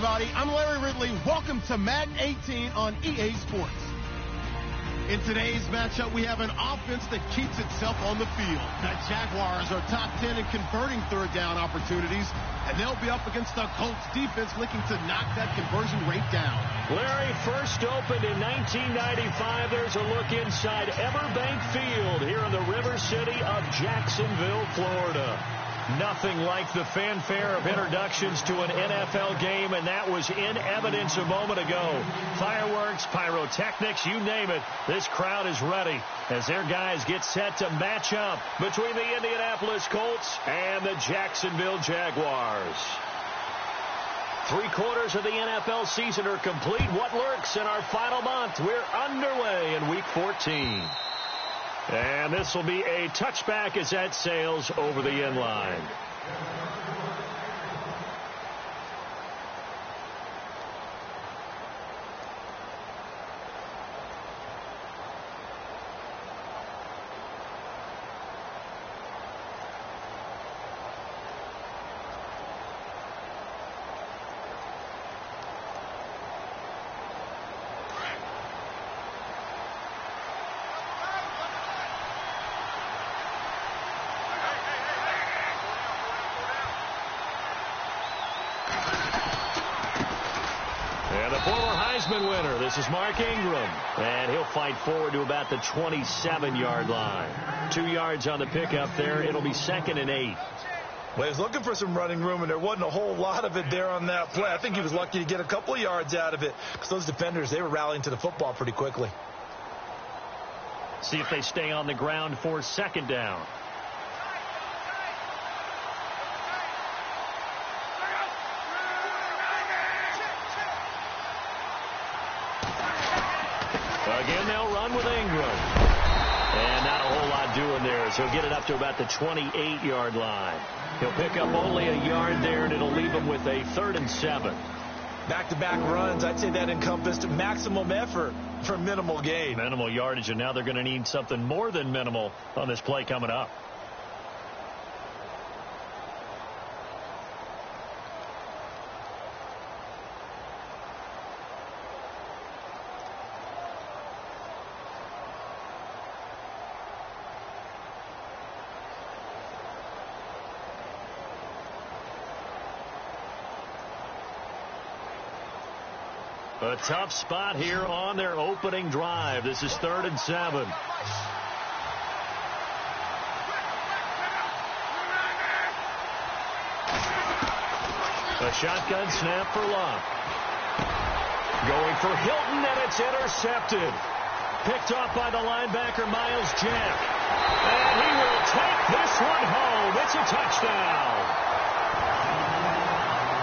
everybody. I'm Larry Ridley. Welcome to Madden 18 on EA Sports. In today's matchup, we have an offense that keeps itself on the field. The Jaguars are top 10 in converting third down opportunities, and they'll be up against the Colts defense looking to knock that conversion rate down. Larry, first opened in 1995. There's a look inside Everbank Field here in the River City of Jacksonville, Florida. Nothing like the fanfare of introductions to an NFL game, and that was in evidence a moment ago. Fireworks, pyrotechnics, you name it. This crowd is ready as their guys get set to match up between the Indianapolis Colts and the Jacksonville Jaguars. 3/4 of the NFL season are complete. What lurks in our final month? We're underway in Week 14. And this will be a touchback as that sails over the end line. Winner. This is Mark Ingram, and he'll fight forward to about the 27-yard line. 2 yards on the pickup there. It'll be 2nd and 8. Well, he was looking for some running room, and there wasn't a whole lot of it there on that play. I think he was lucky to get a couple of yards out of it because those defenders, they were rallying to the football pretty quickly. See if they stay on the ground for 2nd down. Again, they'll run with Ingram. And not a whole lot doing there, so he'll get it up to about the 28-yard line. He'll pick up only a yard there, and it'll leave him with a 3rd and 7. Back-to-back runs, I'd say that encompassed maximum effort for minimal gain. Minimal yardage, and now they're going to need something more than minimal on this play coming up. A tough spot here on their opening drive. This is 3rd and 7. A shotgun snap for Locke. Going for Hilton, and it's intercepted. Picked off by the linebacker, Miles Jack. And he will take this one home. It's a touchdown.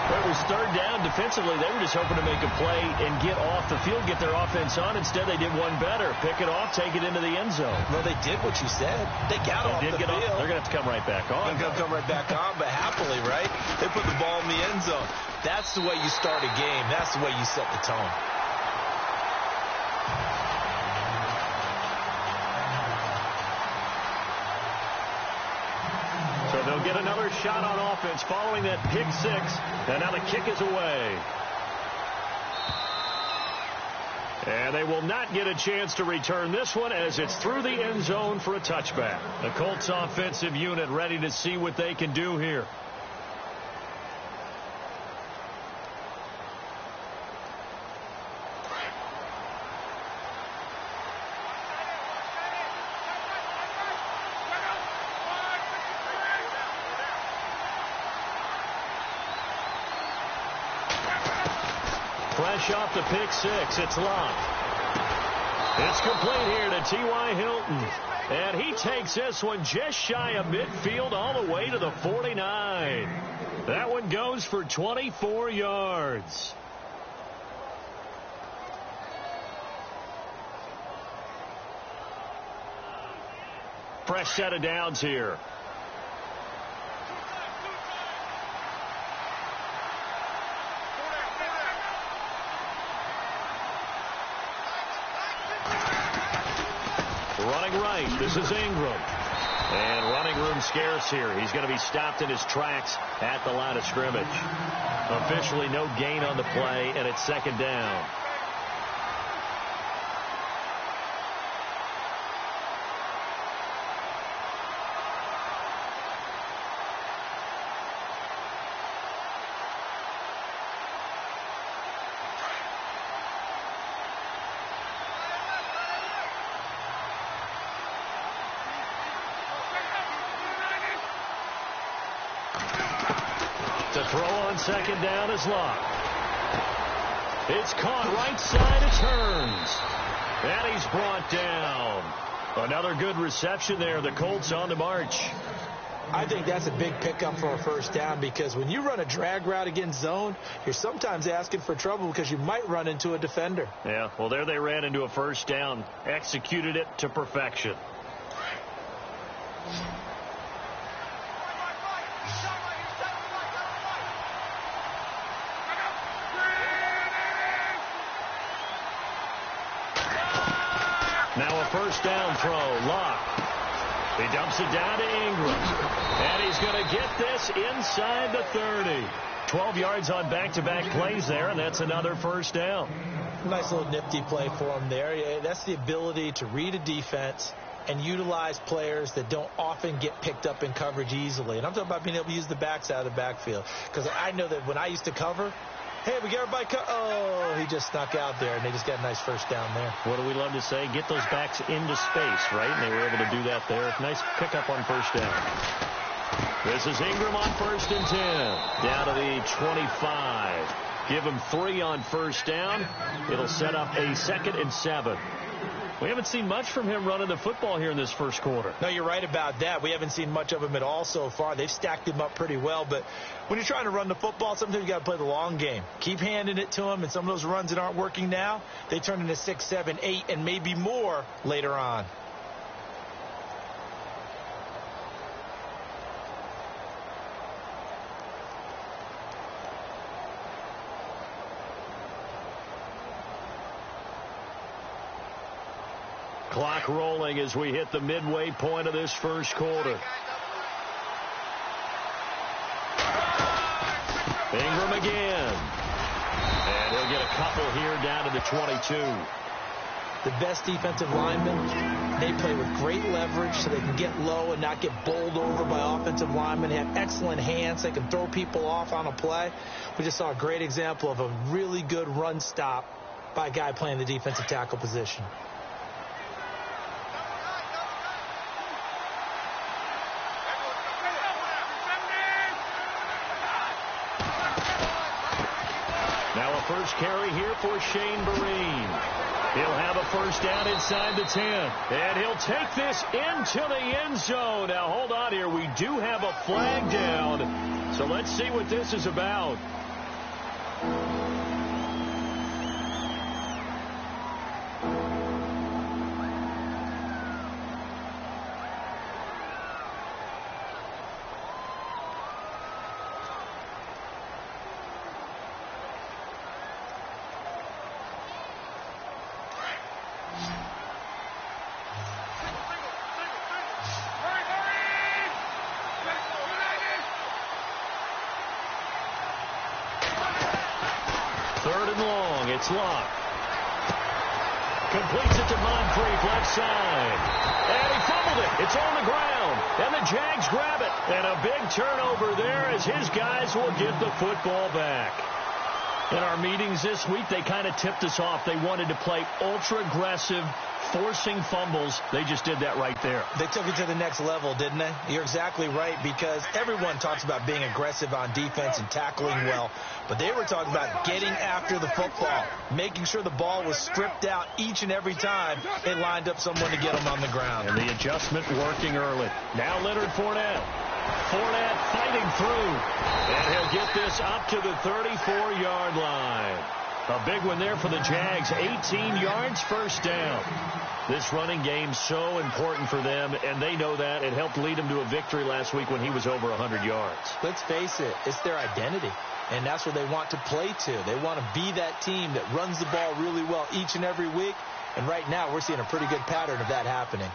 It was 3rd down. Defensively, they were just hoping to make a play and get off the field, get their offense on. Instead, they did one better. Pick it off, take it into the end zone. Well, they did what you said. They got off the field. They're going to have to come right back on. They're going to come right back on, but happily, right? They put the ball in the end zone. That's the way you start a game. That's the way you set the tone. They'll get another shot on offense following that pick 6, and now the kick is away. And they will not get a chance to return this one as it's through the end zone for a touchback. The Colts offensive unit ready to see what they can do here. Fresh off the pick 6, it's Locke. It's complete here to T.Y. Hilton. And he takes this one just shy of midfield all the way to the 49. That one goes for 24 yards. Fresh set of downs here. Running right, this is Ingram. And running room scarce here. He's going to be stopped in his tracks at the line of scrimmage. Officially no gain on the play, and it's second down. To throw on second down is Locke. It's caught right side, it turns. And he's brought down. Another good reception there. The Colts on the march. I think that's a big pickup for a first down, because when you run a drag route against zone, you're sometimes asking for trouble because you might run into a defender. Yeah, well, there they ran into a first down. Executed it to perfection. Now a first down throw. Locke. He dumps it down to Ingram. And he's going to get this inside the 30. 12 yards on back-to-back plays there, and that's another first down. Nice little nifty play for him there. That's the ability to read a defense and utilize players that don't often get picked up in coverage easily. And I'm talking about being able to use the backs out of the backfield. Because I know that when I used to cover, hey, we got everybody oh, he just snuck out there, and they just got a nice first down there. What do we love to say? Get those backs into space, right? And they were able to do that there. Nice pickup on first down. This is Ingram on 1st and 10. Down to the 25. Give him 3 on first down. It'll set up a 2nd and 7. We haven't seen much from him running the football here in this first quarter. No, you're right about that. We haven't seen much of him at all so far. They've stacked him up pretty well. But when you're trying to run the football, sometimes you got to play the long game. Keep handing it to him, and some of those runs that aren't working now, they turn into 6, 7, 8, and maybe more later on. Clock rolling as we hit the midway point of this first quarter. Ingram again. And he'll get a couple here down to the 22. The best defensive linemen, they play with great leverage so they can get low and not get bowled over by offensive linemen. They have excellent hands. They can throw people off on a play. We just saw a great example of a really good run stop by a guy playing the defensive tackle position. First carry here for Shane Vereen. He'll have a first down inside the 10. And he'll take this into the end zone. Now, hold on here. We do have a flag down. So let's see what this is about. It's Locke. Completes it to Moncrief, left side. And he fumbled it. It's on the ground. And the Jags grab it. And a big turnover there as his guys will get the football back. In our meetings this week, they kind of tipped us off. They wanted to play ultra-aggressive, forcing fumbles. They just did that right there. They took it to the next level, didn't they? You're exactly right, because everyone talks about being aggressive on defense and tackling well. But they were talking about getting after the football, making sure the ball was stripped out each and every time they lined up someone to get them on the ground. And the adjustment working early. Now Leonard Fournette. Fournette fighting through. And he'll get this up to the 34-yard line. A big one there for the Jags. 18 yards, first down. This running game so important for them, and they know that. It helped lead them to a victory last week when he was over 100 yards. Let's face it, it's their identity, and that's what they want to play to. They want to be that team that runs the ball really well each and every week, and right now we're seeing a pretty good pattern of that happening.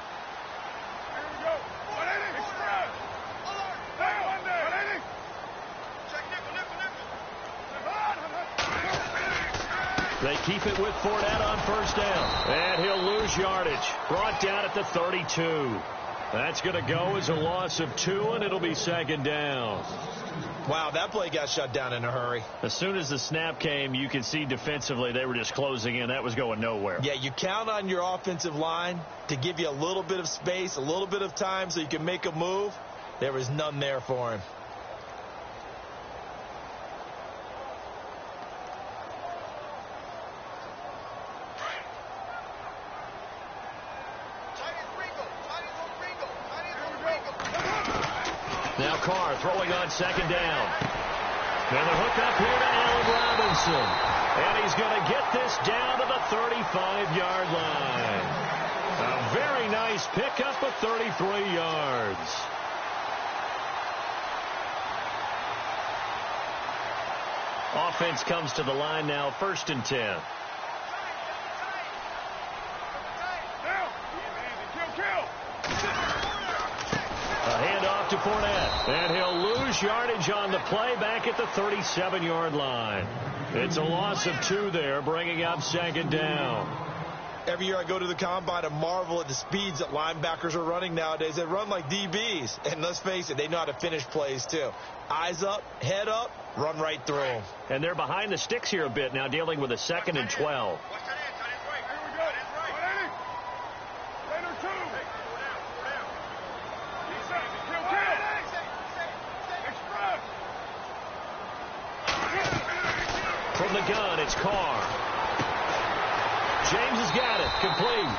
keep it with Fournette on first down. And he'll lose yardage. Brought down at the 32. That's going to go as a loss of 2, and it'll be second down. Wow, that play got shut down in a hurry. As soon as the snap came, you could see defensively they were just closing in. That was going nowhere. Yeah, you count on your offensive line to give you a little bit of space, a little bit of time so you can make a move. There was none there for him. Now Carr throwing on second down. And the hook up here to Allen Robinson. And he's going to get this down to the 35-yard line. A very nice pickup of 33 yards. Offense comes to the line now, 1st and 10. A handoff to Fournette, and he'll lose yardage on the play back at the 37-yard line. It's a loss of 2 there, bringing up second down. Every year I go to the combine and marvel at the speeds that linebackers are running nowadays. They run like DBs, and let's face it, they know how to finish plays too. Eyes up, head up, run right through them. And they're behind the sticks here a bit now, dealing with a 2nd and 12. From the gun, it's Carr. James has got it. Complete.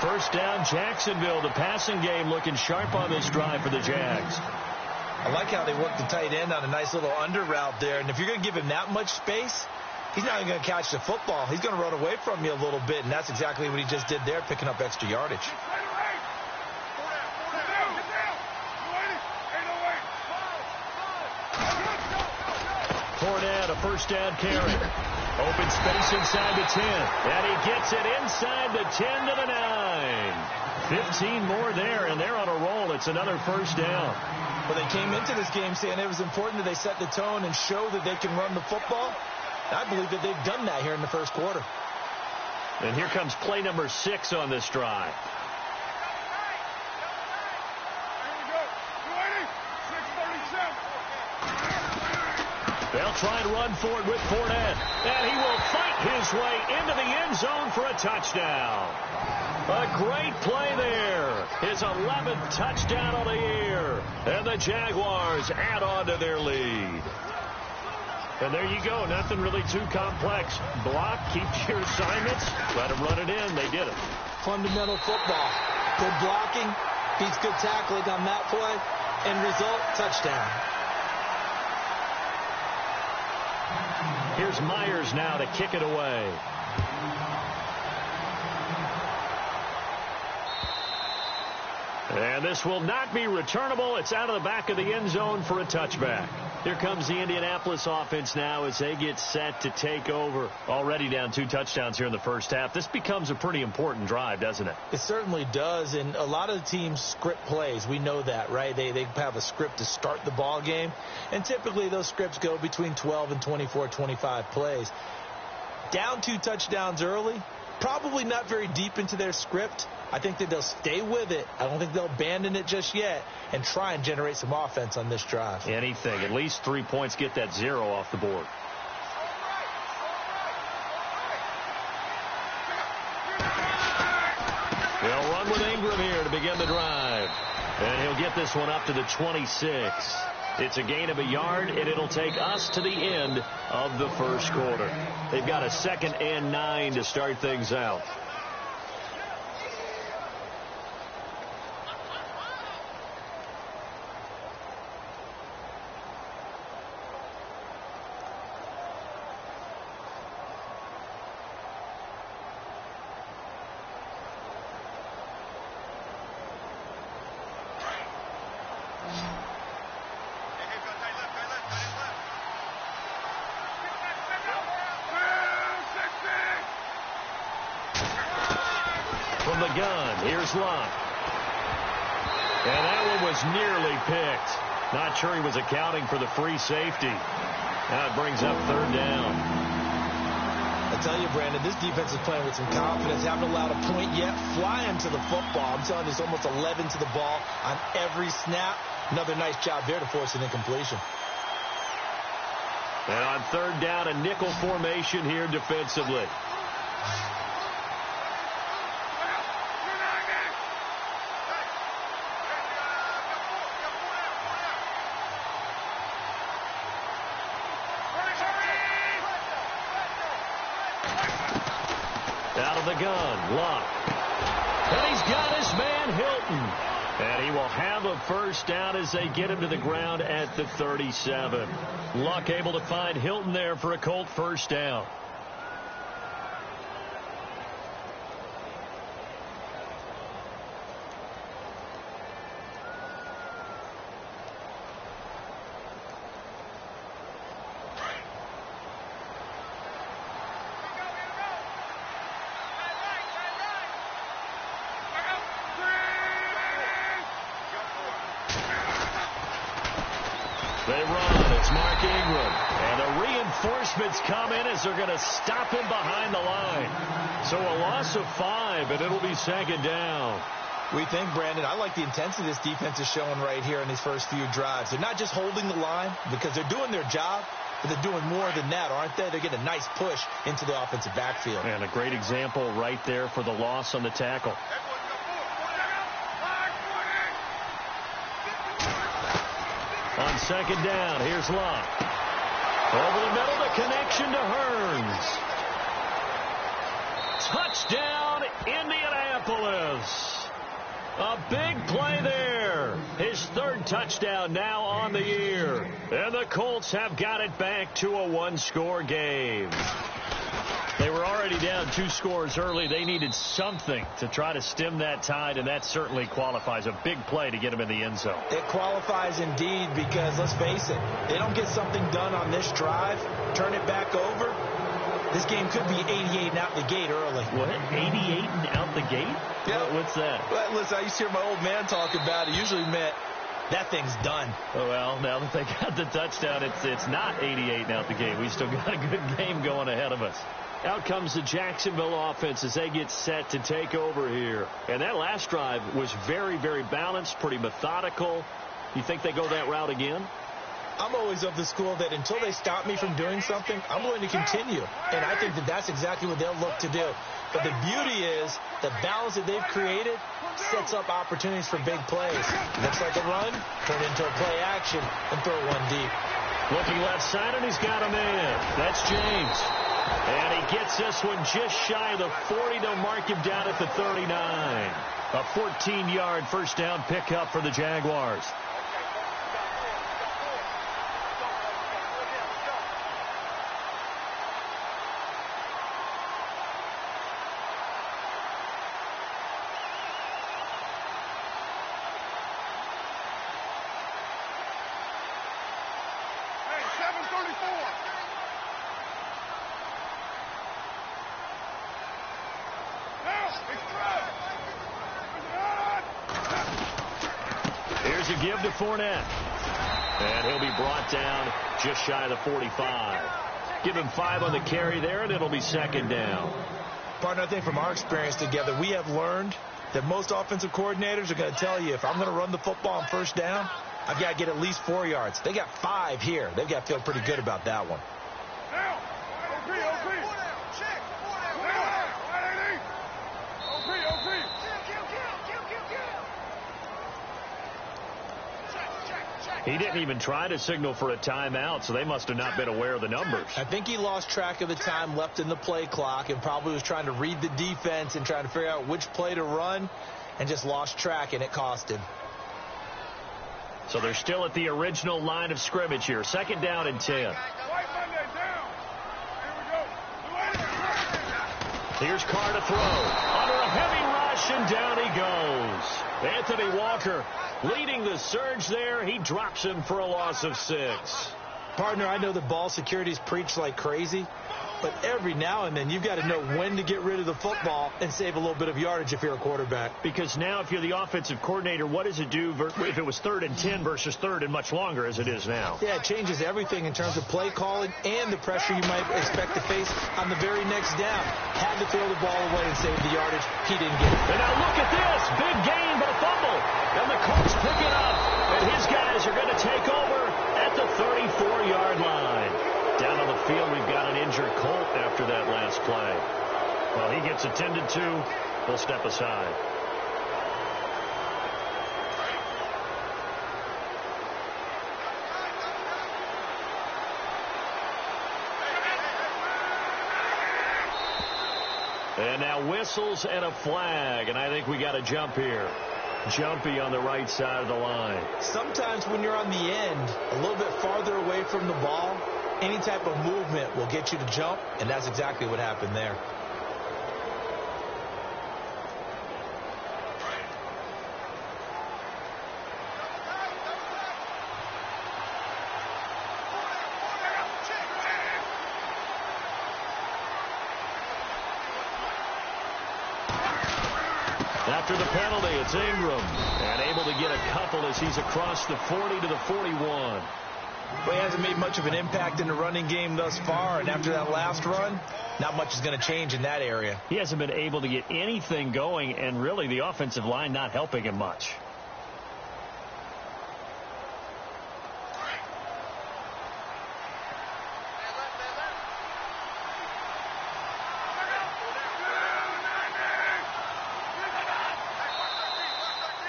First down, Jacksonville. The passing game looking sharp on this drive for the Jags. I like how they work the tight end on a nice little under route there. And if you're going to give him that much space, he's not even going to catch the football. He's going to run away from you a little bit, and that's exactly what he just did there, picking up extra yardage. Fournette, a first down carry. Open space inside the 10. And he gets it inside the 10 to the 9. 15 more there, and they're on a roll. It's another first down. Well, they came into this game saying it was important that they set the tone and show that they can run the football. I believe that they've done that here in the first quarter. And here comes play number 6 on this drive. They'll try and run for it with Fournette. And he will fight his way into the end zone for a touchdown. A great play there. His 11th touchdown of the year. And the Jaguars add on to their lead. And there you go. Nothing really too complex. Block, keep your assignments, try to run it in. They did it. Fundamental football. Good blocking, beats good tackling on that play. End result, touchdown. Here's Myers now to kick it away. And this will not be returnable. It's out of the back of the end zone for a touchback. Here comes the Indianapolis offense now as they get set to take over. Already down 2 touchdowns here in the first half. This becomes a pretty important drive, doesn't it? It certainly does, and a lot of the teams script plays. We know that, right? They have a script to start the ball game, and typically those scripts go between 12 and 24, 25 plays. Down 2 touchdowns early, probably not very deep into their script. I think that they'll stay with it. I don't think they'll abandon it just yet and try and generate some offense on this drive. Anything. At least 3 points, get that 0 off the board. They'll run with Ingram here to begin the drive. And he'll get this one up to the 26. It's a gain of a yard, and it'll take us to the end of the first quarter. They've got a 2nd and 9 to start things out. From the gun, here's Locke. And that one was nearly picked. Not sure he was accounting for the free safety. Now it brings up 3rd down. A I'll tell you, Brandon, this defense is playing with some confidence. Haven't allowed a point yet. Flying to the football. I'm telling you, it's almost 11 to the ball on every snap. Another nice job there to force an incompletion. And on third down, a nickel formation here defensively. Out of the gun, Luck. And he's got his man, Hilton. And he will have a first down as they get him to the ground at the 37. Luck able to find Hilton there for a Colt first down. They run. It's Mark Ingram. And the reinforcements come in as they're going to stop him behind the line. So a loss of 5, and it'll be second down. We think, Brandon, I like the intensity this defense is showing right here in these first few drives. They're not just holding the line because they're doing their job, but they're doing more than that, aren't they? They're getting a nice push into the offensive backfield. And a great example right there for the loss on the tackle. On second down, here's Luck. Over the middle, the connection to Hearns. Touchdown, Indianapolis. A big play there. His third touchdown now on the year. And the Colts have got it back to a one-score game. They were already down 2 scores early. They needed something to try to stem that tide, and that certainly qualifies. A big play to get them in the end zone. It qualifies indeed because, let's face it, they don't get something done on this drive, turn it back over, this game could be 88 and out the gate early. What? 88 and out the gate? Yeah. What's that? Well, listen, I used to hear my old man talk about it. Usually meant that thing's done. Oh, well, now that they got the touchdown, it's not 88 and out the gate. We still got a good game going ahead of us. Out comes the Jacksonville offense as they get set to take over here. And that last drive was very, very balanced, pretty methodical. You think they go that route again? I'm always of the school that until they stop me from doing something, I'm going to continue. And I think that that's exactly what they'll look to do. But the beauty is the balance that they've created sets up opportunities for big plays. Looks like a run, turn into a play action, and throw one deep. Looking left side, and he's got a man. That's James. And he gets this one just shy of the 40. They'll mark him down at the 39. A 14-yard first down pickup for the Jaguars. Here's a give to Fournette. And he'll be brought down just shy of the 45. Give him 5 on the carry there, and it'll be second down. Partner, I think from our experience together, we have learned that most offensive coordinators are going to tell you, if I'm going to run the football on first down, I've got to get at least 4 yards. They got 5 here. They've got to feel pretty good about that one. He didn't even try to signal for a timeout, so they must have not been aware of the numbers. I think he lost track of the time left in the play clock and probably was trying to read the defense and trying to figure out which play to run and just lost track, and it cost him. So they're still at the original line of scrimmage here. Second down and 10. Here's Carr to throw. Under a heavy rush, and down he goes. Anthony Walker leading the surge there. He drops him for a loss of 6. Partner, I know the ball security's preached like crazy, but every now and then you've got to know when to get rid of the football and save a little bit of yardage if you're a quarterback. Because now if you're the offensive coordinator, what does it do if it was 3rd and 10 versus 3rd and much longer as it is now? Yeah, it changes everything in terms of play calling and the pressure you might expect to face on the very next down. Had to throw the ball away and save the yardage. He didn't get it. And now look at this. Big gain, but a fumble. And the Colts pick it up. And his guys are going to take over at the 34-yard line. Down on the field, we've got an injured Colt after that last play. Well, he gets attended to. We'll step aside. And now whistles and a flag, and I think we got a jump here. Jumpy on the right side of the line. Sometimes when you're on the end, a little bit farther away from the ball, any type of movement will get you to jump, and that's exactly what happened there. After the penalty, it's Ingram, and able to get a couple as he's across the 40 to the 41. Well, he hasn't made much of an impact in the running game thus far, and after that last run, not much is going to change in that area. He hasn't been able to get anything going, and really the offensive line not helping him much.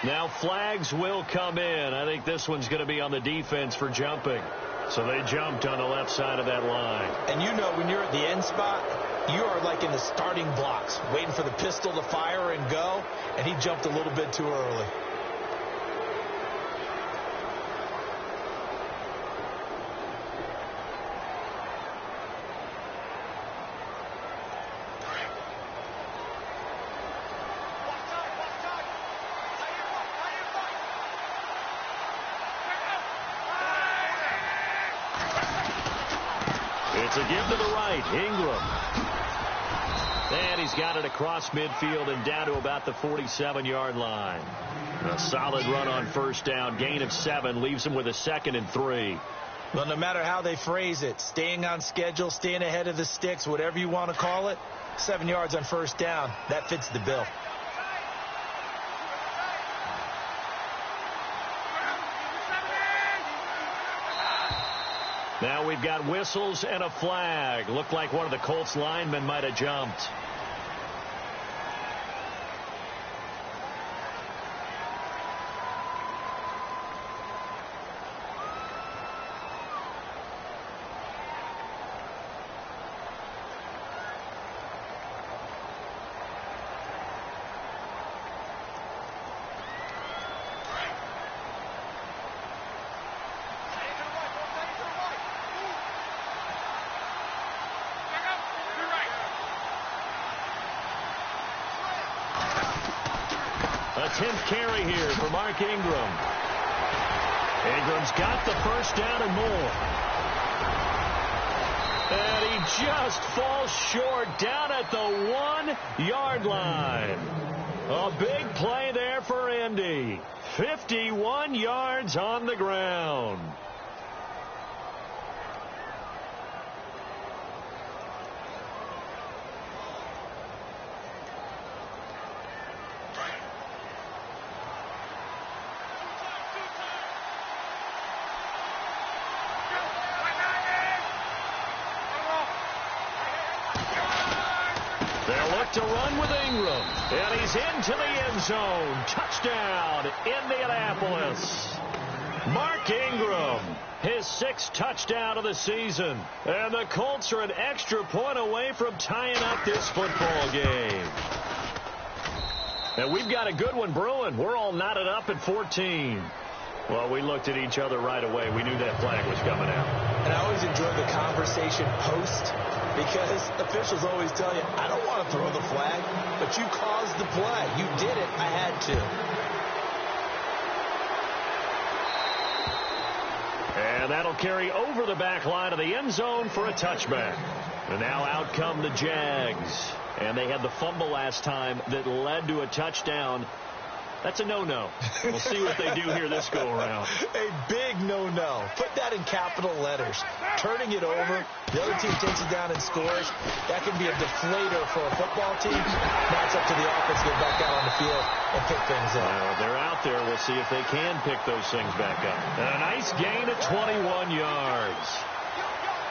Now flags will come in. I think this one's going to be on the defense for jumping. So they jumped on the left side of that line. And you know when you're at the end spot, you are like in the starting blocks, waiting for the pistol to fire and go, and he jumped a little bit too early. It's a give to the right, Ingram. And he's got it across midfield and down to about the 47-yard line. A solid run on first down, gain of 7, leaves him with a 2nd and 3. Well, no matter how they phrase it, staying on schedule, staying ahead of the sticks, whatever you want to call it, 7 yards on first down, that fits the bill. Now we've got whistles and a flag. Looked like one of the Colts linemen might have jumped. A 10th carry here for Mark Ingram. Ingram's got the first down and more. And he just falls short down at the 1-yard line. A big play there for Indy. 51 yards on the ground. They'll look to run with Ingram. And he's into the end zone. Touchdown, Indianapolis. Mark Ingram, his 6th touchdown of the season. And the Colts are an extra point away from tying up this football game. And we've got a good one brewing. We're all knotted up at 14. Well, we looked at each other right away. We knew that flag was coming out. And I always enjoy the conversation post, because officials always tell you, I don't want to throw the flag, but you caused the play. You did it. I had to. And that'll carry over the back line of the end zone for a touchback. And now out come the Jags. And they had the fumble last time that led to a touchdown. That's a no-no. We'll see what they do here this go-around. A big no-no. Put that in capital letters. Turning it over, the other team takes it down and scores. That can be a deflator for a football team. Now it's up to the offense to get back out on the field and pick things up. They're out there. We'll see if they can pick those things back up. And a nice gain of 21 yards.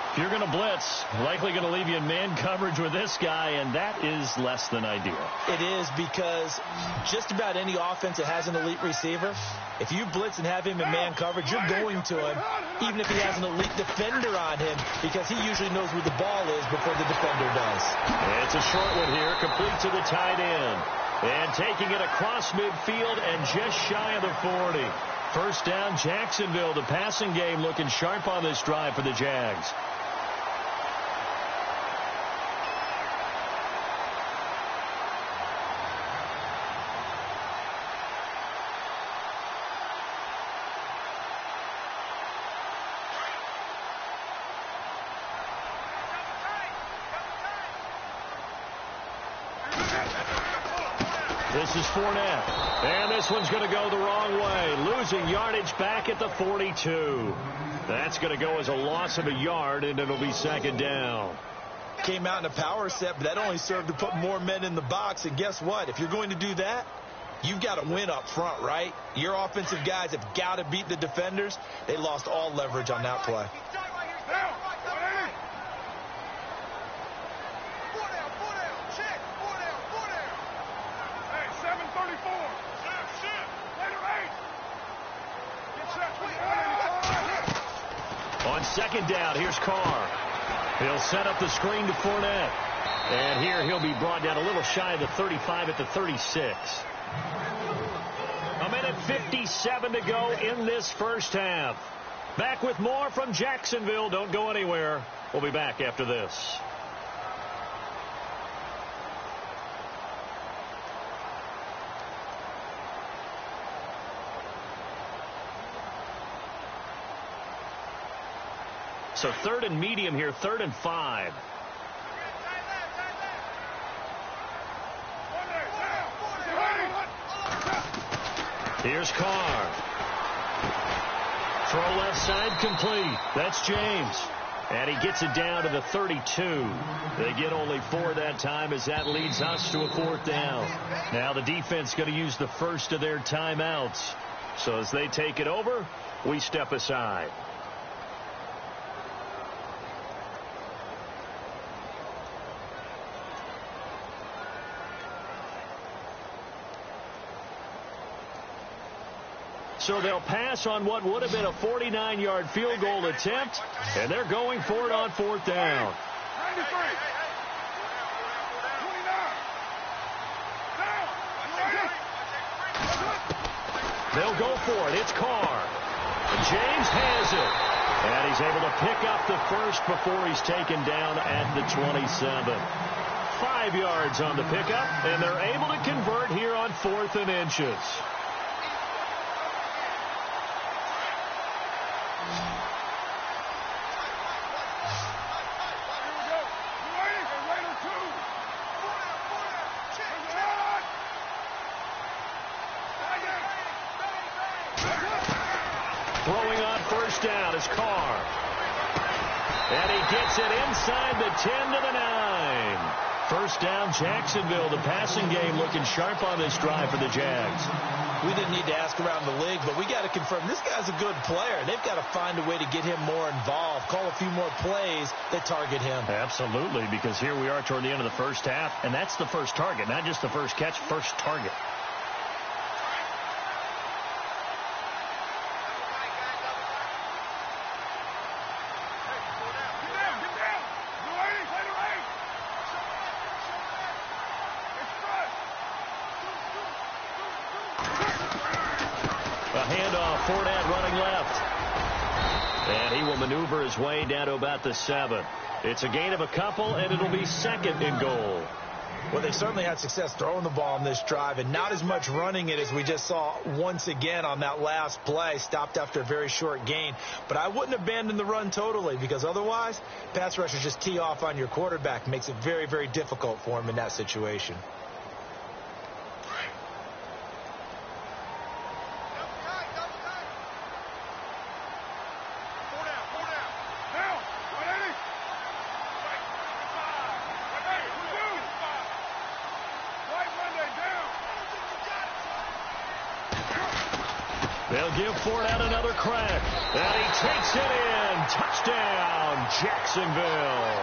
If you're going to blitz, likely going to leave you in man coverage with this guy, and that is less than ideal. It is, because just about any offense that has an elite receiver, if you blitz and have him in man coverage, you're going to him, even if he has an elite defender on him, because he usually knows where the ball is before the defender does. And it's a short one here, complete to the tight end. And taking it across midfield and just shy of the 40. First down, Jacksonville. The passing game looking sharp on this drive for the Jags. This is Fournette, and this one's going to go the wrong way, losing yardage back at the 42. That's going to go as a loss of a yard, and it'll be second down. Came out in a power set, but that only served to put more men in the box, and guess what? If you're going to do that, you've got to win up front, right? Your offensive guys have got to beat the defenders. They lost all leverage on that play. On second down, here's Carr. He'll set up the screen to Fournette. And here he'll be brought down a little shy of the 35 at the 36. A minute 57 to go in this first half. Back with more from Jacksonville. Don't go anywhere. We'll be back after this. So third and medium here, 3rd and 5. Here's Carr. Throw left side complete. That's James. And he gets it down to the 32. They get only 4 that time as that leads us to a 4th down. Now the defense going to use the first of their timeouts. So as they take it over, we step aside. So they'll pass on what would have been a 49-yard field goal attempt, and they're going for it on 4th down. They'll go for it. It's Carr. James has it. And he's able to pick up the first before he's taken down at the 27. 5 yards on the pickup, and they're able to convert here on 4th and inches. Throwing on first down is Carr. And he gets it inside the 10 to the 9. First down, Jacksonville. The passing game looking sharp on this drive for the Jags. We didn't need to ask around the league, but we got to confirm this guy's a good player. They've got to find a way to get him more involved, call a few more plays that target him. Absolutely, because here we are toward the end of the first half, and that's the first target, not just the first catch, first target. Fournette running left. And he will maneuver his way down to about the 7. It's a gain of a couple, and it'll be 2nd and goal. Well, they certainly had success throwing the ball on this drive and not as much running it as we just saw once again on that last play. Stopped after a very short gain. But I wouldn't abandon the run totally, because otherwise, pass rushers just tee off on your quarterback. Makes it very, very difficult for him in that situation. They'll give Fournette another crack. And he takes it in. Touchdown, Jacksonville.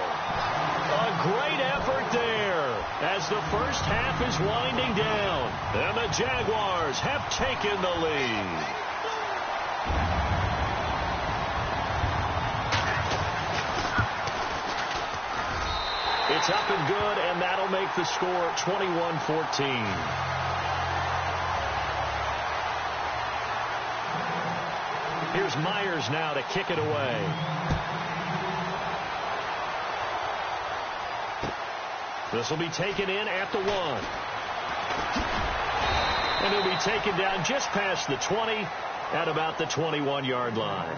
A great effort there as the first half is winding down. And the Jaguars have taken the lead. It's up and good, and that'll make the score 21-14. Here's Myers now to kick it away. This will be taken in at the 1. And he'll be taken down just past the 20 at about the 21-yard line.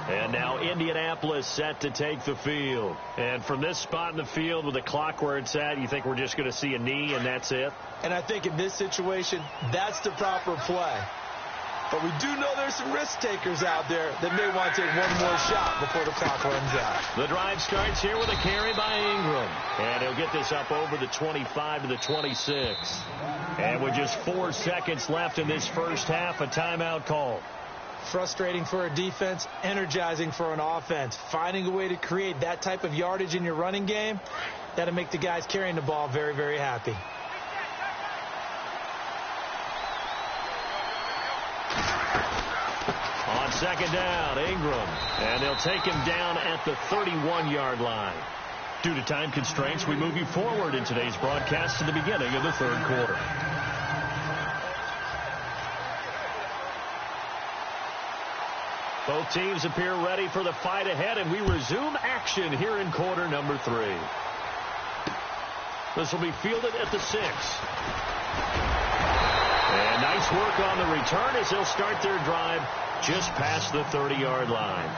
And now Indianapolis set to take the field. And from this spot in the field with the clock where it's at, you think we're just going to see a knee and that's it? And I think in this situation, that's the proper play. But we do know there's some risk takers out there that may want to take one more shot before the clock runs out. The drive starts here with a carry by Ingram. And he'll get this up over the 25 to the 26. And with just 4 seconds left in this first half, a timeout call. Frustrating for a defense, energizing for an offense. Finding a way to create that type of yardage in your running game, that'll make the guys carrying the ball very, very happy. On second down, Ingram. And they'll take him down at the 31-yard line. Due to time constraints, we move you forward in today's broadcast to the beginning of the third quarter. Both teams appear ready for the fight ahead, and we resume action here in quarter number 3. This will be fielded at the 6. And nice work on the return as they'll start their drive just past the 30-yard line.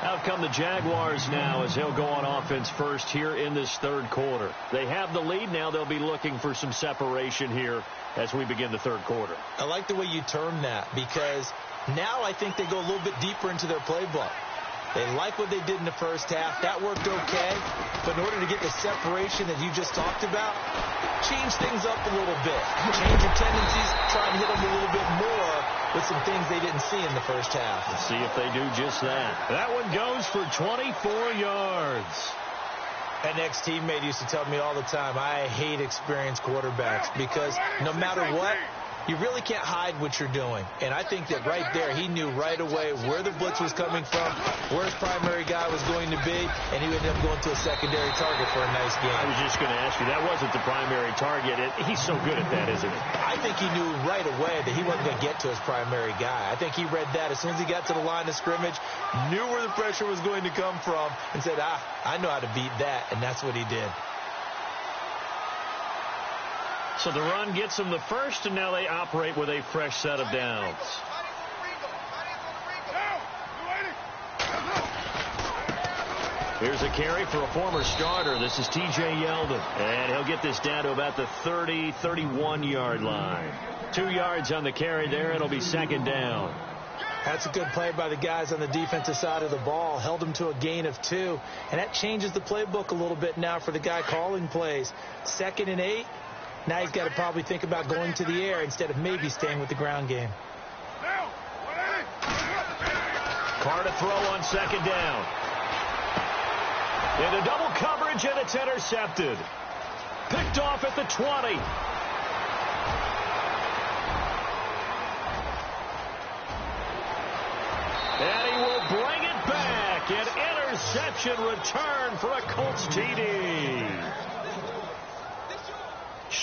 Out come the Jaguars now as they'll go on offense first here in this third quarter. They have the lead now. They'll be looking for some separation here as we begin the third quarter. I like the way you term that, because now I think they go a little bit deeper into their playbook. They like what they did in the first half. That worked okay. But in order to get the separation that you just talked about, change things up a little bit. Change your tendencies. Try and hit them a little bit more with some things they didn't see in the first half. Let's see if they do just that. That one goes for 24 yards. An ex-teammate used to tell me all the time, I hate experienced quarterbacks because no matter what, you really can't hide what you're doing. And I think that right there, he knew right away where the blitz was coming from, where his primary guy was going to be, and he ended up going to a secondary target for a nice game. I was just going to ask you, that wasn't the primary target. He's so good at that, isn't he? I think he knew right away that he wasn't going to get to his primary guy. I think he read that as soon as he got to the line of scrimmage, knew where the pressure was going to come from, and said, I know how to beat that, and that's what he did. So the run gets them the first, and now they operate with a fresh set of downs. Here's a carry for a former starter. This is T.J. Yeldon, and he'll get this down to about the 30, 31-yard line. 2 yards on the carry there, and it'll be second down. That's a good play by the guys on the defensive side of the ball. Held them to a gain of 2, and that changes the playbook a little bit now for the guy calling plays. 2nd and 8. Now he's got to probably think about going to the air instead of maybe staying with the ground game. Carr to throw on second down. Into double coverage, and it's intercepted. Picked off at the 20. And he will bring it back. An interception return for a Colts TD.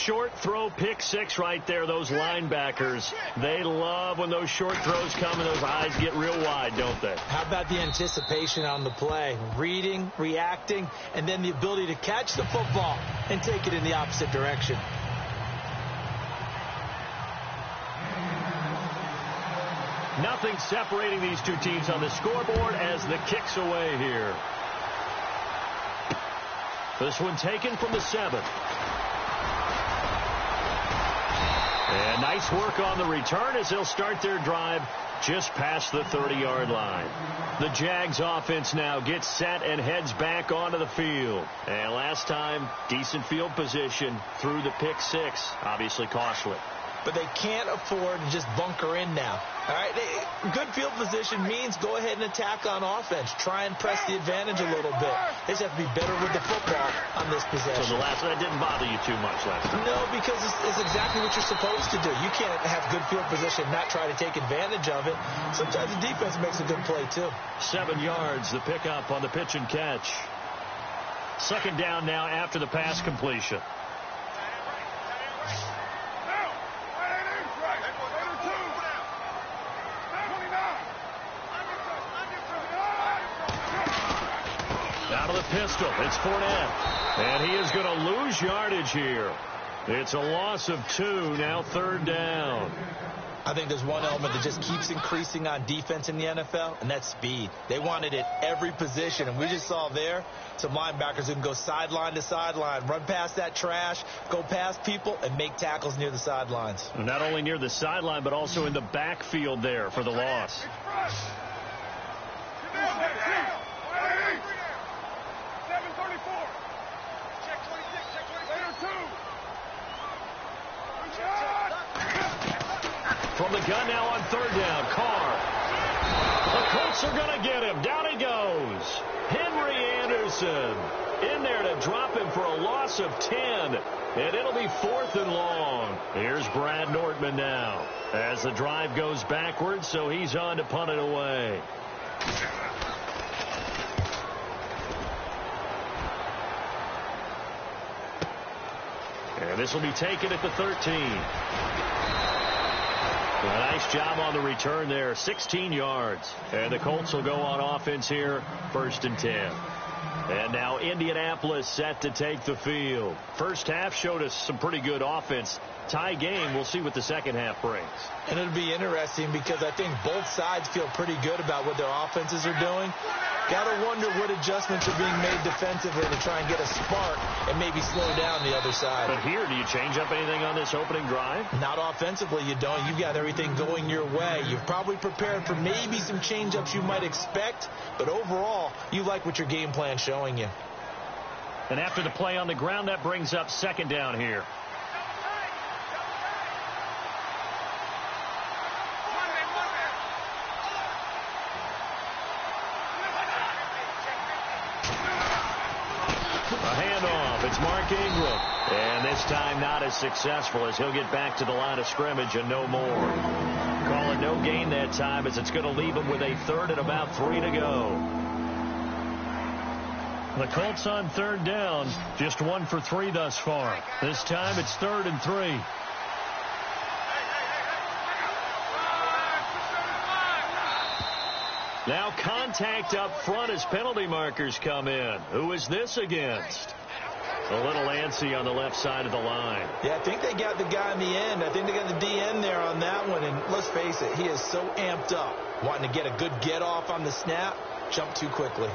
short throw pick six right there. Those linebackers, they love when those short throws come and those eyes get real wide, don't they? How about the anticipation on the play? Reading, reacting, and then the ability to catch the football and take it in the opposite direction. Nothing separating these two teams on the scoreboard as the kick's away here. This one taken from the 7. And nice work on the return as they'll start their drive just past the 30-yard line. The Jags offense now gets set and heads back onto the field. And last time, decent field position through the pick six, obviously costly. But they can't afford to just bunker in now. All right, good field position means go ahead and attack on offense. Try and press the advantage a little bit. They just have to be better with the football on this possession. So the last one, that didn't bother you too much last time? No, because it's exactly what you're supposed to do. You can't have good field position and not try to take advantage of it. Sometimes the defense makes a good play, too. 7 yards, the pickup on the pitch and catch. Second down now after the pass completion. Out of the pistol, it's Fournette. And he is going to lose yardage here. It's a loss of 2, now third down. I think there's one element that just keeps increasing on defense in the NFL, and that's speed. They want it at every position, and we just saw there some linebackers who can go sideline to sideline, run past that trash, go past people, and make tackles near the sidelines. Not only near the sideline, but also in the backfield there for the loss. From the gun now on third down, Carr. The Colts are going to get him. Down he goes. Henry Anderson in there to drop him for a loss of 10. And it'll be 4th and long. Here's Brad Nortman now as the drive goes backwards, so he's on to punt it away. And this will be taken at the 13. A nice job on the return there, 16 yards. And the Colts will go on offense here, 1st and 10. And now Indianapolis set to take the field. First half showed us some pretty good offense. Tie game, we'll see what the second half brings. And it'll be interesting because I think both sides feel pretty good about what their offenses are doing. Got to wonder what adjustments are being made defensively to try and get a spark and maybe slow down the other side. But here, do you change up anything on this opening drive? Not offensively, you don't. You've got everything going your way. You've probably prepared for maybe some change-ups you might expect, but overall, you like what your game plan's showing you. And after the play on the ground, that brings up second down here. It's Mark Ingram. And this time not as successful as he'll get back to the line of scrimmage and no more. Call it no gain that time as it's going to leave him with a 3rd and about 3 to go. The Colts on third down, just 1 for 3 thus far. This time it's 3rd and 3. Now contact up front as penalty markers come in. Who is this against? A little antsy on the left side of the line. Yeah, I think they got the guy in the end. I think they got the DN there on that one. And let's face it, he is so amped up, wanting to get a good get off on the snap, jump too quickly.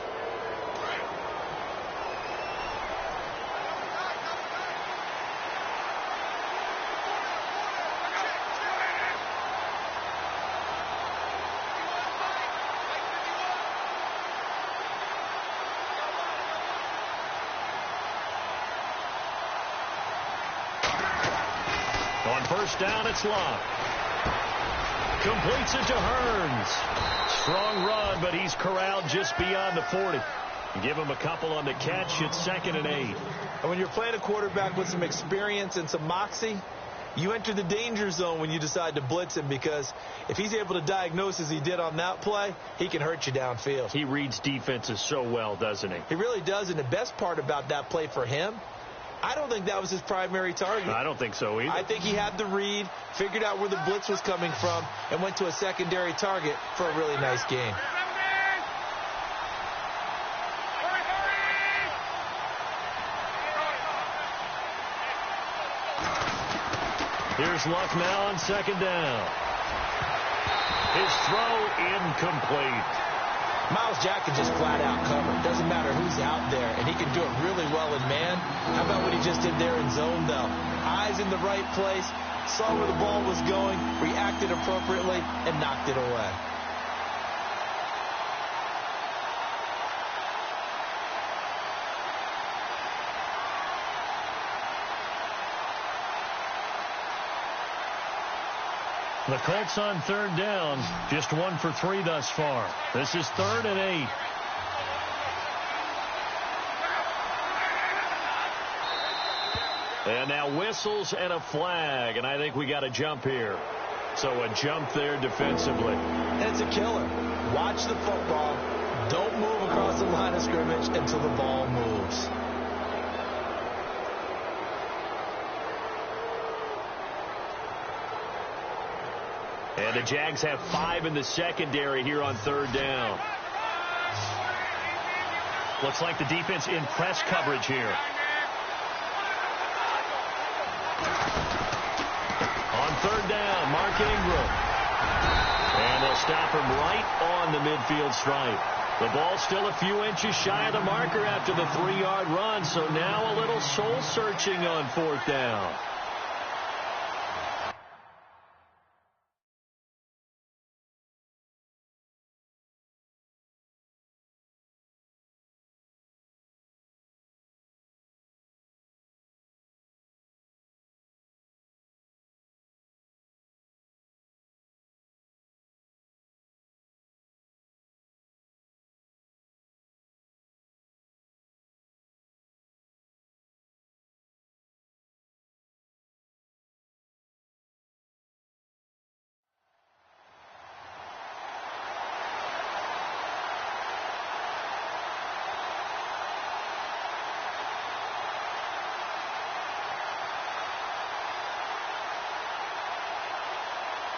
On first down, it's Love. Completes it to Hearns. Strong run, but he's corralled just beyond the 40. Give him a couple on the catch. It's 2nd and 8. And when you're playing a quarterback with some experience and some moxie, you enter the danger zone when you decide to blitz him, because if he's able to diagnose as he did on that play, he can hurt you downfield. He reads defenses so well, doesn't he? He really does, and the best part about that play for him, I don't think that was his primary target. I don't think so either. I think he had the read, figured out where the blitz was coming from, and went to a secondary target for a really nice gain. Here's Luck now on second down. His throw incomplete. Miles Jack can just flat out cover. Doesn't matter who's out there, and he can do it really well in man. How about what he just did there in zone, though? Eyes in the right place, saw where the ball was going, reacted appropriately, and knocked it away. The Colts on third down, just 1 for 3 thus far. This is 3rd and 8. And now whistles and a flag, and I think we got a jump here. So a jump there defensively. It's a killer. Watch the football. Don't move across the line of scrimmage until the ball moves. And the Jags have 5 in the secondary here on third down. Looks like the defense in press coverage here. On third down, Mark Ingram. And they'll stop him right on the midfield stripe. The ball's still a few inches shy of the marker after the 3-yard run, so now a little soul searching on 4th down.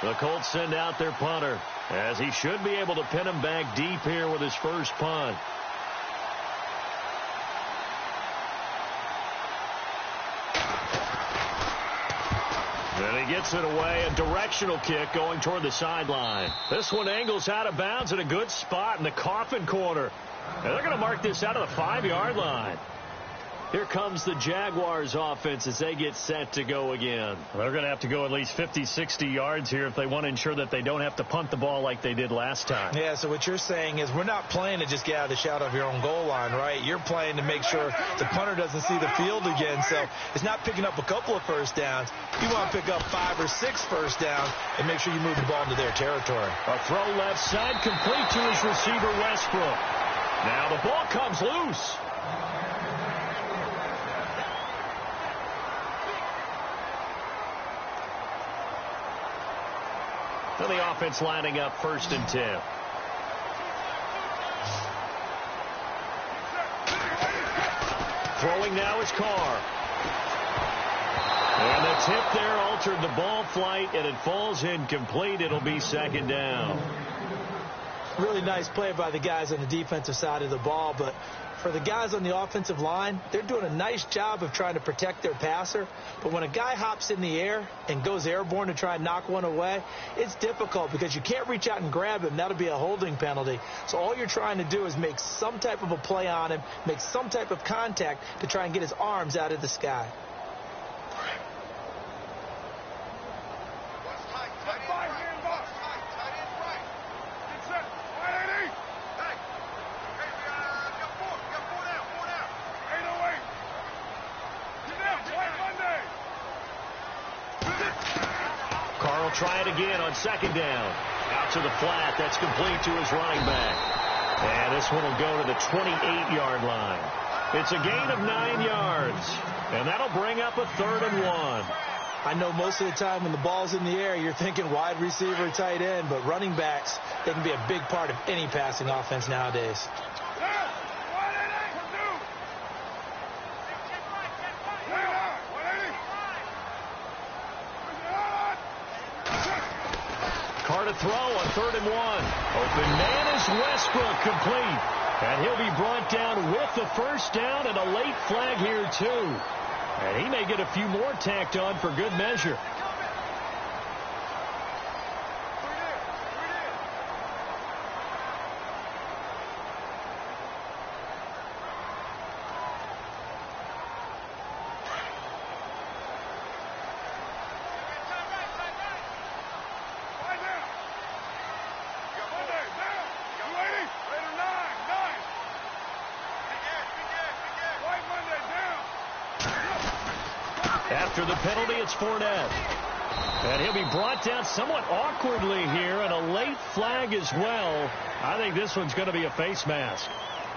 The Colts send out their punter, as he should be able to pin him back deep here with his first punt. And he gets it away, a directional kick going toward the sideline. This one angles out of bounds in a good spot in the coffin corner. And they're going to mark this out of the 5-yard line. Here comes the Jaguars offense as they get set to go again. They're going to have to go at least 50, 60 yards here if they want to ensure that they don't have to punt the ball like they did last time. Yeah, so what you're saying is we're not playing to just get out of the shadow of your own goal line, right? You're playing to make sure the punter doesn't see the field again. So it's not picking up a couple of first downs. You want to pick up 5 or 6 first downs and make sure you move the ball into their territory. A throw left side complete to his receiver, Westbrook. Now the ball comes loose. And the offense lining up 1st and 10. Throwing now is Carr. And the tip there altered the ball flight, and it falls incomplete. It'll be 2nd down. Really nice play by the guys on the defensive side of the ball, but for the guys on the offensive line, they're doing a nice job of trying to protect their passer. But when a guy hops in the air and goes airborne to try and knock one away, it's difficult because you can't reach out and grab him. That'll be a holding penalty. So all you're trying to do is make some type of a play on him, make some type of contact to try and get his arms out of the sky. Try it again on 2nd down. Out to the flat. That's complete to his running back. And this one will go to the 28-yard line. It's a gain of 9 yards. And that'll bring up a 3rd and 1. I know most of the time when the ball's in the air, you're thinking wide receiver, tight end, but running backs, they can be a big part of any passing offense nowadays. to throw on 3rd and 1. Open man is Westbrook, complete. And he'll be brought down with the first down and a late flag here, too. And he may get a few more tacked on for good measure. After the penalty, it's Fournette. And he'll be brought down somewhat awkwardly here, and a late flag as well. I think this one's going to be a face mask.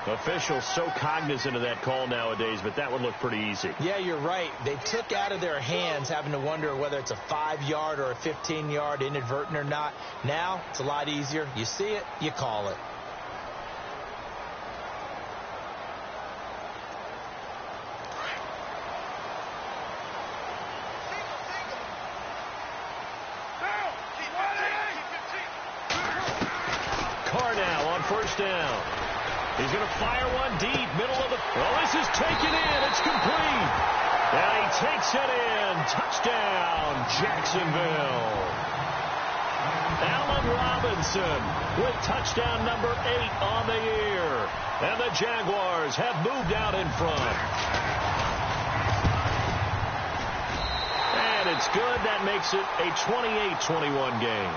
Officials so cognizant of that call nowadays, but that would look pretty easy. Yeah, you're right. They took out of their hands having to wonder whether it's a 5-yard or a 15-yard, inadvertent or not. Now, it's a lot easier. You see it, you call it. First down. He's going to fire one deep, middle of the... Oh, this is taken in. It's complete. And he takes it in. Touchdown, Jacksonville. Allen Robinson with touchdown number 8 on the year. And the Jaguars have moved out in front. And it's good. That makes it a 28-21 game.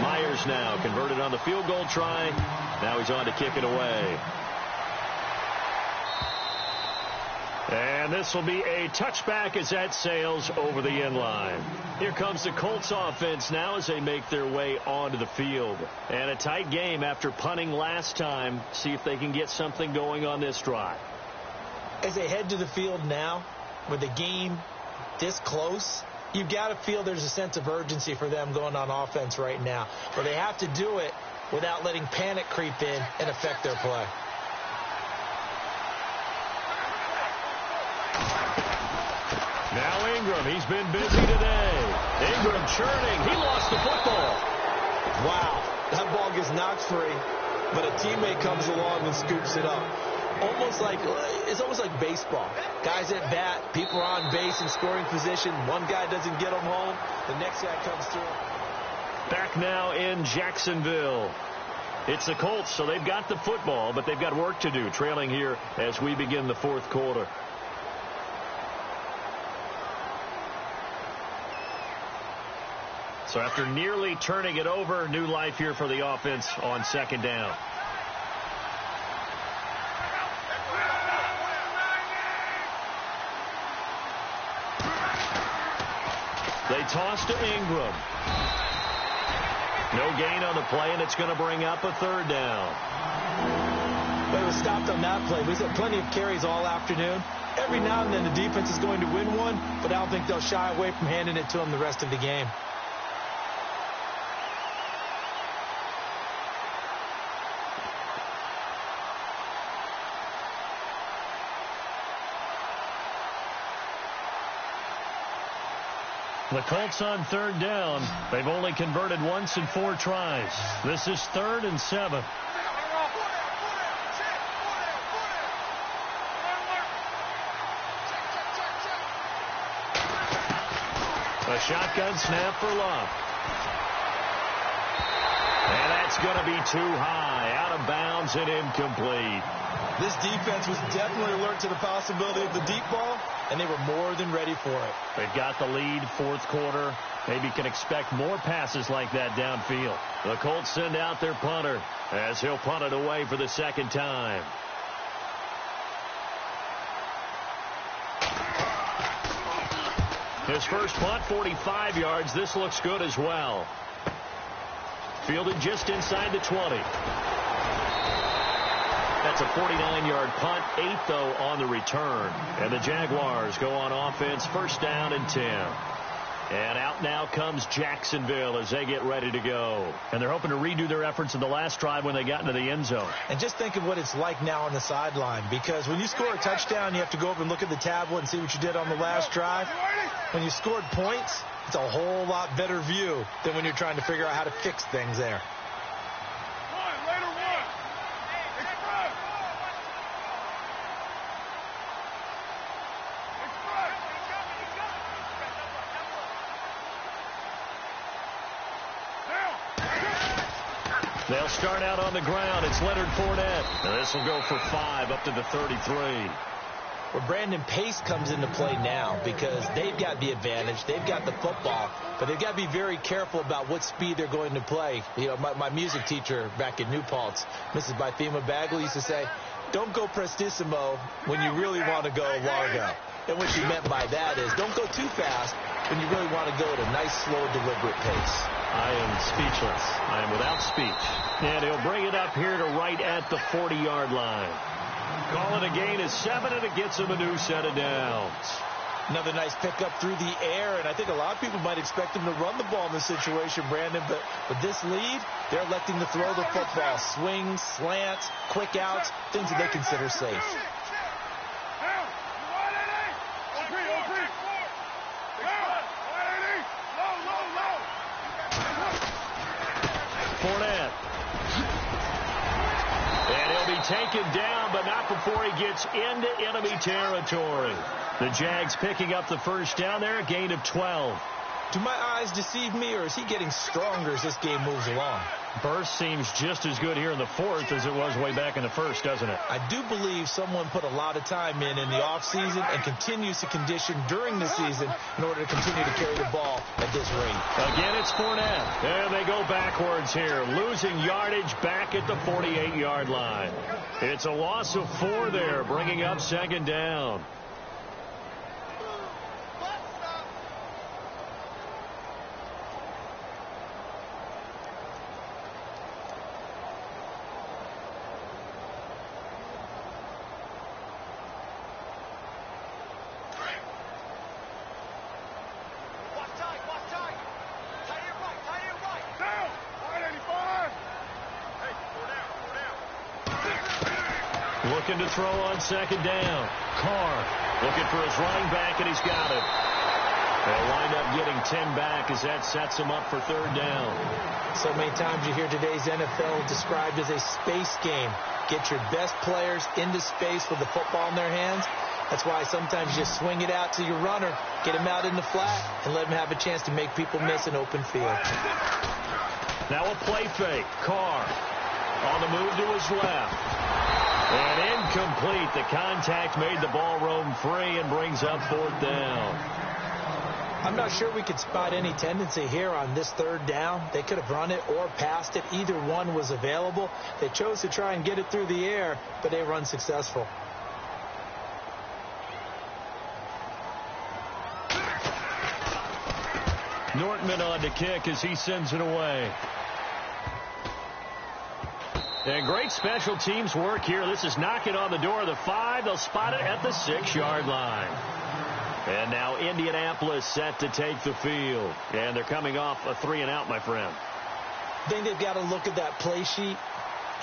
Myers now converted on the field goal try. Now he's on to kick it away. And this will be a touchback as that sails over the end line. Here comes the Colts offense now as they make their way onto the field. And a tight game after punting last time. See if they can get something going on this drive. As they head to the field now, with the game this close, you've got to feel there's a sense of urgency for them going on offense right now. But they have to do it without letting panic creep in and affect their play. Now Ingram, he's been busy today. Ingram churning. He lost the football. Wow, that ball gets knocked free, but a teammate comes along and scoops it up. It's almost like baseball. Guys at bat, people are on base in scoring position. One guy doesn't get them home. The next guy comes through. Back now in Jacksonville. It's the Colts, so they've got the football, but they've got work to do, trailing here as we begin the fourth quarter. So after nearly turning it over, new life here for the offense on second down. They toss to Ingram. No gain on the play, and it's going to bring up a third down. But it was stopped on that play. We've had plenty of carries all afternoon. Every now and then the defense is going to win one, but I don't think they'll shy away from handing it to them the rest of the game. The Colts on third down. They've only converted once in 4 tries. This is 3rd and 7. A shotgun snap for Love. And that's going to be too high. Out of bounds and incomplete. This defense was definitely alert to the possibility of the deep ball, and they were more than ready for it. They've got the lead, fourth quarter. Maybe can expect more passes like that downfield. The Colts send out their punter as he'll punt it away for the second time. His first punt, 45 yards. This looks good as well. Fielded just inside the 20. That's a 49-yard punt, 8, though, on the return. And the Jaguars go on offense, first down and 10. And out now comes Jacksonville as they get ready to go. And they're hoping to redo their efforts in the last drive when they got into the end zone. And just think of what it's like now on the sideline, because when you score a touchdown, you have to go over and look at the tablet and see what you did on the last drive. When you scored points, it's a whole lot better view than when you're trying to figure out how to fix things there. They'll start out on the ground. It's Leonard Fournette. And this will go for 5 up to the 33. Well, Brandon, pace comes into play now because they've got the advantage. They've got the football, but they've got to be very careful about what speed they're going to play. You know, my music teacher back in New Paltz, Mrs. Bythema Bagley, used to say, don't go prestissimo when you really want to go largo. And what she meant by that is don't go too fast when you really want to go at a nice, slow, deliberate pace. I am speechless. I am without speech. And he'll bring it up here to right at the 40-yard line. Calling a gain of 7, and it gets him a new set of downs. Another nice pickup through the air, and I think a lot of people might expect him to run the ball in this situation, Brandon, but with this lead, they're electing to throw the football. Swings, slants, quick outs, things that they consider safe. Fournette. And he'll be taken down, but not before he gets into enemy territory. The Jags picking up the first down there, a gain of 12. Do my eyes deceive me, or is he getting stronger as this game moves along? Burst seems just as good here in the fourth as it was way back in the first, doesn't it? I do believe someone put a lot of time in the offseason and continues to condition during the season in order to continue to carry the ball at this rate. Again, it's Fournette. And they go backwards here, losing yardage back at the 48-yard line. It's a loss of 4 there, bringing up second down. Looking to throw on second down. Carr looking for his running back, and he's got it. They'll wind up getting 10 back as that sets him up for third down. So many times you hear today's NFL described as a space game. Get your best players into space with the football in their hands. That's why sometimes you just swing it out to your runner, get him out in the flat, and let him have a chance to make people miss an open field. Now a play fake. Carr on the move to his left. And incomplete. The contact made the ball roam free and brings up fourth down. I'm not sure we could spot any tendency here on this third down. They could have run it or passed it. Either one was available. They chose to try and get it through the air, but they were unsuccessful. Nortman on to kick as he sends it away. And great special teams work here. This is knocking on the door of the 5. They'll spot it at the 6-yard line. And now Indianapolis set to take the field. And they're coming off a 3-and-out, my friend. I think they've got to look at that play sheet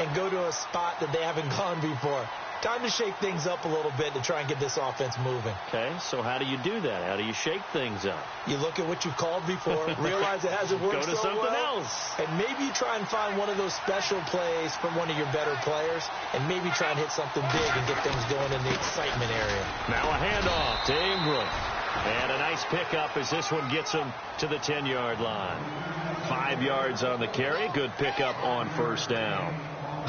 and go to a spot that they haven't gone before. Time to shake things up a little bit to try and get this offense moving. Okay, so how do you do that? How do you shake things up? You look at what you've called before, realize it hasn't worked Go to so something well, else. and maybe you try and find one of those special plays from one of your better players, and maybe try and hit something big and get things going in the excitement area. Now a handoff to Ingram. And a nice pickup as this one gets him to the 10-yard line. 5 yards on the carry. Good pickup on first down.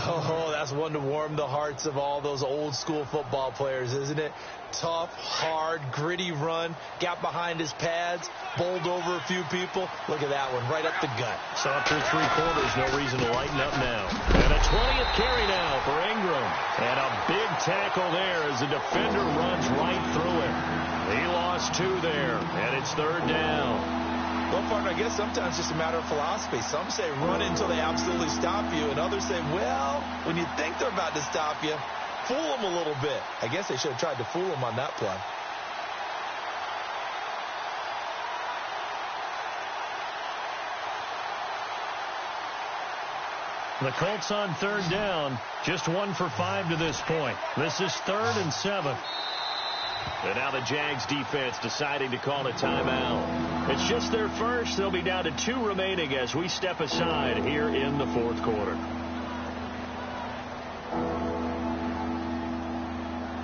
Oh, that's one to warm the hearts of all those old school football players, isn't it? Tough, hard, gritty run. Got behind his pads, bowled over a few people. Look at that one, right up the gut. So after 3 quarters, no reason to lighten up now. And a 20th carry now for Ingram. And a big tackle there as the defender runs right through him. He lost 2 there, and it's third down. Well, partner, I guess sometimes it's just a matter of philosophy. Some say run until they absolutely stop you, and others say, well, when you think they're about to stop you, fool them a little bit. I guess they should have tried to fool them on that play. The Colts on third down, just 1 for 5 to this point. This is 3rd and 7. And now the Jags defense deciding to call a timeout. It's just their first. They'll be down to 2 remaining as we step aside here in the 4th quarter.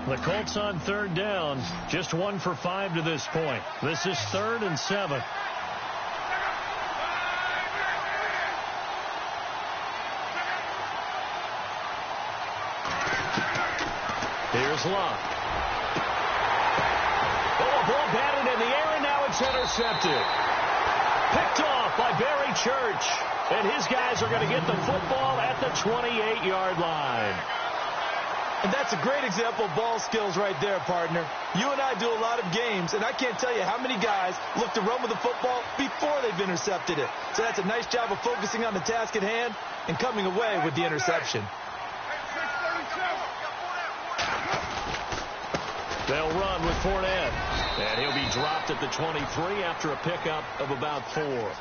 The Colts on third down, just 1 for 5 to this point. This is 3rd and 7. Here's Locke. Oh, a ball batted in the air, and now it's intercepted. Picked off by Barry Church. And his guys are going to get the football at the 28-yard line. And that's a great example of ball skills right there, partner. You and I do a lot of games, and I can't tell you how many guys look to run with the football before they've intercepted it. So that's a nice job of focusing on the task at hand and coming away with the interception. They'll run with Fournette. And he'll be dropped at the 23 after a pickup of about 4.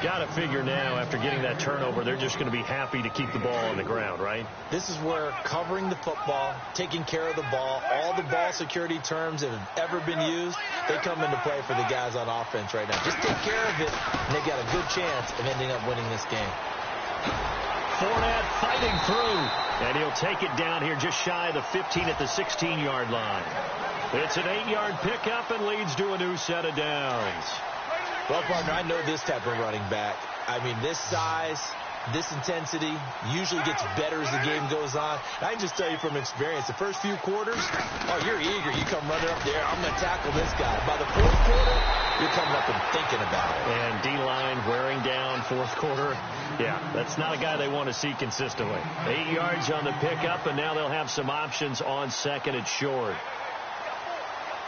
Got to figure now, after getting that turnover, they're just going to be happy to keep the ball on the ground, right? This is where covering the football, taking care of the ball, all the ball security terms that have ever been used, they come into play for the guys on offense right now. Just take care of it, and they've got a good chance of ending up winning this game. Fournette fighting through, and he'll take it down here just shy of the 15 at the 16-yard line. It's an 8-yard pickup and leads to a new set of downs. Well, partner, I know this type of running back. I mean, this size, this intensity usually gets better as the game goes on. And I can just tell you from experience, the first few quarters, oh, you're eager. You come running up there. I'm going to tackle this guy. By the 4th quarter, you're coming up and thinking about it. And D-line wearing down 4th quarter. Yeah, that's not a guy they want to see consistently. 8 yards on the pickup, and now they'll have some options on 2nd and short.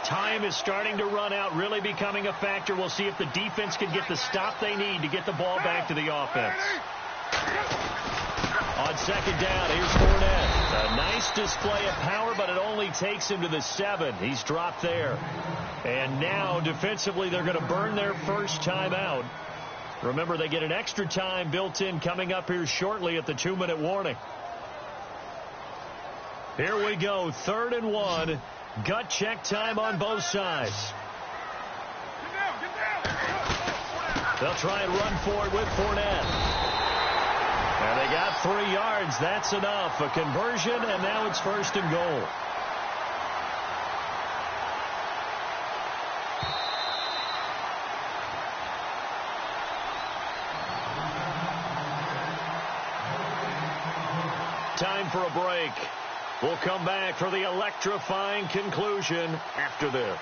Time is starting to run out, really becoming a factor. We'll see if the defense can get the stop they need to get the ball back to the offense. On 2nd down, here's Fournette. A nice display of power, but it only takes him to the 7. He's dropped there. And now, defensively, they're going to burn their first timeout. Remember, they get an extra time built in coming up here shortly at the 2-minute warning. Here we go, 3rd and 1. Gut check time on both sides. They'll try and run for it with Fournette. And they got 3 yards. That's enough. A conversion, and now it's 1st and goal. Time for a break. We'll come back for the electrifying conclusion after this.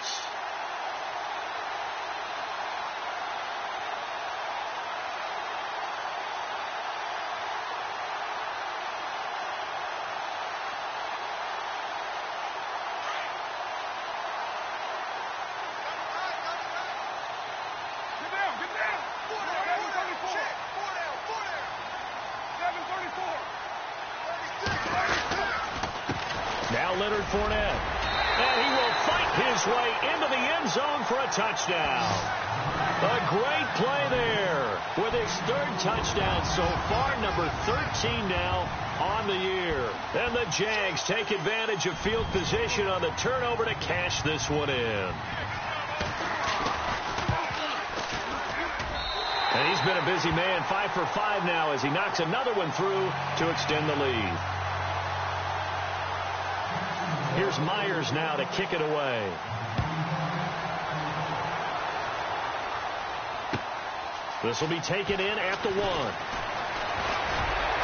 Leonard Fournette. And he will fight his way into the end zone for a touchdown. A great play there with his 3rd touchdown so far, number 13 now on the year. And the Jags take advantage of field position on the turnover to cash this one in. And he's been a busy man, 5 for 5 now as he knocks another one through to extend the lead. Here's Myers now to kick it away. This will be taken in at the 1.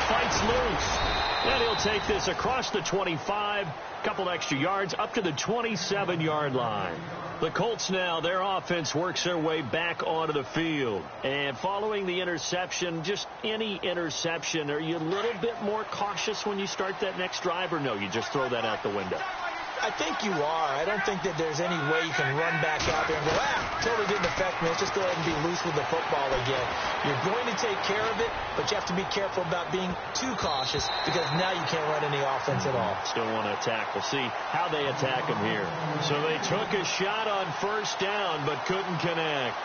Fights loose. And he'll take this across the 25. Couple extra yards up to the 27-yard line. The Colts now, their offense works their way back onto the field. And following the interception, just any interception, are you a little bit more cautious when you start that next drive, or no, you just throw that out the window? I think you are. I don't think that there's any way you can run back out there and go, totally didn't affect me. Let's just go ahead and be loose with the football again. You're going to take care of it, but you have to be careful about being too cautious because now you can't run any offense at all. Still want to attack. We'll see how they attack him here. So they took a shot on 1st down, but couldn't connect.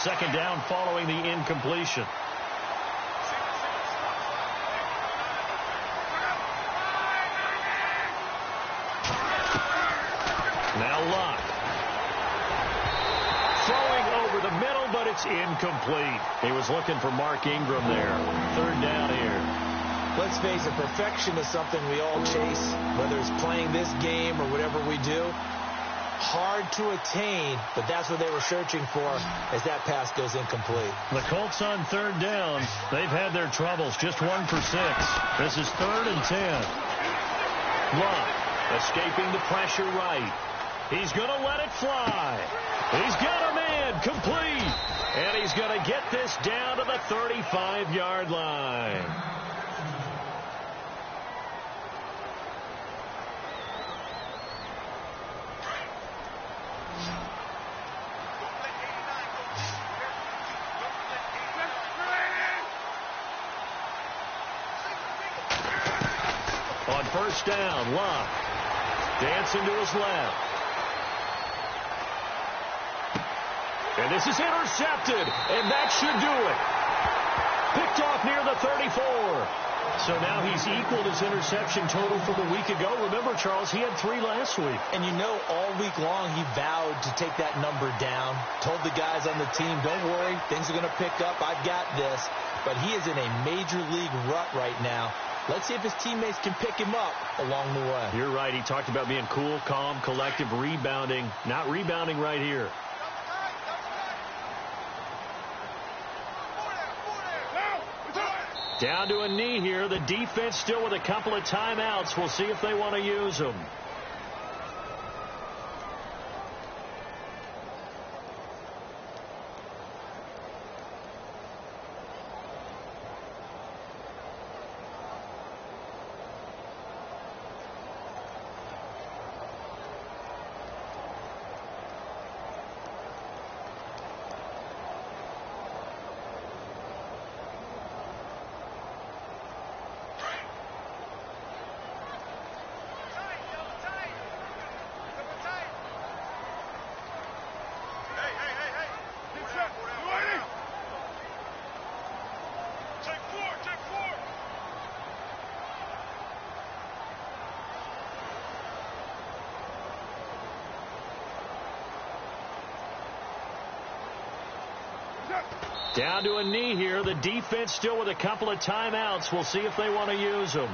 2nd down following the incompletion. It's incomplete. He was looking for Mark Ingram there. Third down here. Let's face it, perfection is something we all chase, whether it's playing this game or whatever we do. Hard to attain, but that's what they were searching for as that pass goes incomplete. The Colts on third down. They've had their troubles. Just 1 for 6. This is 3rd and 10. Love escaping the pressure right. He's going to let it fly. He's got a man complete. And he's going to get this down to the 35-yard line. On first down, Love dancing to his left. And this is intercepted, and that should do it. Picked off near the 34. So now he's equaled his interception total from a week ago. Remember, Charles, he had 3 last week. And you know, all week long he vowed to take that number down. Told the guys on the team, don't worry, things are going to pick up. I've got this. But he is in a major league rut right now. Let's see if his teammates can pick him up along the way. You're right. He talked about being cool, calm, collective, rebounding. Not rebounding right here. Down to a knee here. The defense still with a couple of timeouts. We'll see if they want to use them. Down to a knee here. The defense still with a couple of timeouts. We'll see if they want to use them.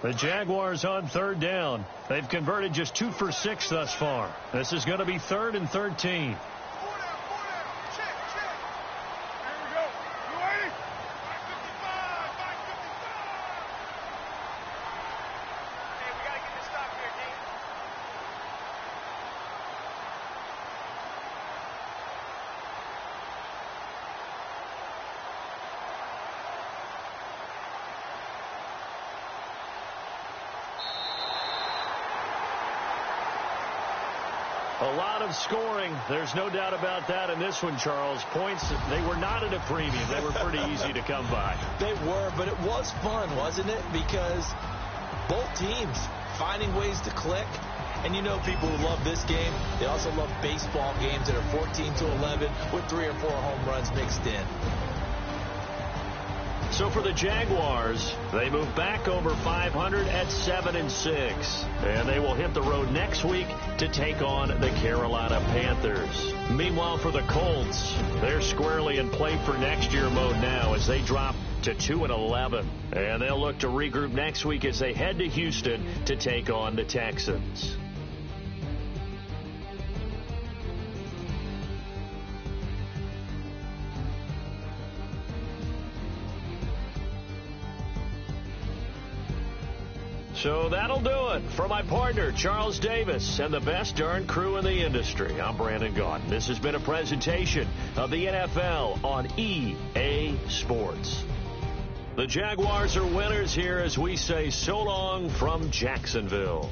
The Jaguars on third down. They've converted just 2 for 6 thus far. This is going to be 3rd and 13. A lot of scoring. There's no doubt about that in this one, Charles. Points, they were not at a premium. They were pretty easy to come by. They were, but it was fun, wasn't it? Because both teams finding ways to click. And you know people who love this game, they also love baseball games that are 14-11 with 3 or 4 home runs mixed in. So for the Jaguars, they move back over 500 at 7-6. And they will hit the road next week to take on the Carolina Panthers. Meanwhile, for the Colts, they're squarely in play for next year mode now as they drop to 2-11. And they'll look to regroup next week as they head to Houston to take on the Texans. So that'll do it. For my partner, Charles Davis, and the best darn crew in the industry, I'm Brandon Gaudin. This has been a presentation of the NFL on EA Sports. The Jaguars are winners here as we say so long from Jacksonville.